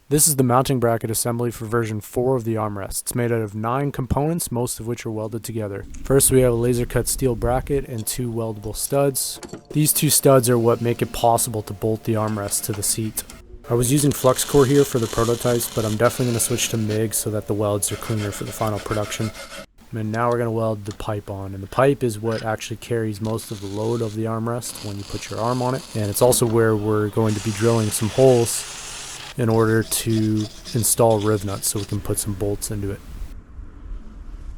This is the mounting bracket assembly for version 4 of the armrest. It's made out of 9 components, most of which are welded together. First we have a laser cut steel bracket and 2 weldable studs. These 2 studs are what make it possible to bolt the armrest to the seat. I was using flux core here for the prototypes, but I'm definitely going to switch to MIG so that the welds are cleaner for the final production. And now we're going to weld the pipe on, and the pipe is what actually carries most of the load of the armrest when you put your arm on it, and it's also where we're going to be drilling some holes in order to install riv nuts so we can put some bolts into it.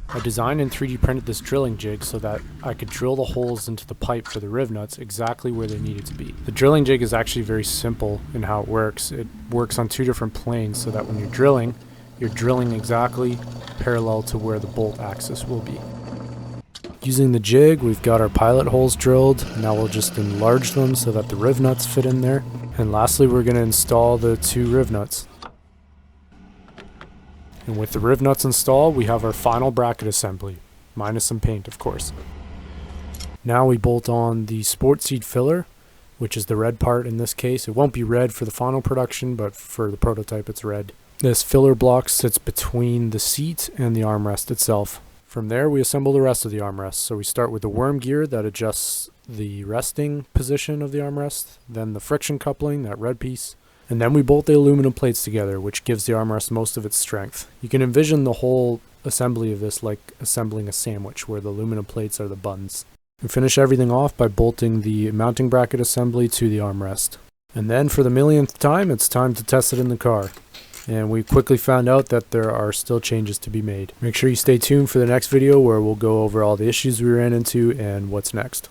I designed and 3D printed this drilling jig so that I could drill the holes into the pipe for the riv nuts exactly where they needed to be. The drilling jig is actually very simple in how it works. It works on 2 different planes so that when you're drilling exactly parallel to where the bolt axis will be. Using the jig, we've got our pilot holes drilled. Now we'll just enlarge them so that the riv nuts fit in there. And lastly, we're going to install the 2 riv nuts. And with the riv nuts installed, we have our final bracket assembly, minus some paint, of course. Now we bolt on the sport seat filler, which is the red part in this case. It won't be red for the final production, but for the prototype it's red. This filler block sits between the seat and the armrest itself. From there, we assemble the rest of the armrest. So we start with the worm gear that adjusts the resting position of the armrest, then the friction coupling, that red piece, and then we bolt the aluminum plates together, which gives the armrest most of its strength. You can envision the whole assembly of this like assembling a sandwich, where the aluminum plates are the buns. We finish everything off by bolting the mounting bracket assembly to the armrest. And then for the millionth time, it's time to test it in the car. And we quickly found out that there are still changes to be made. Make sure you stay tuned for the next video where we'll go over all the issues we ran into and what's next.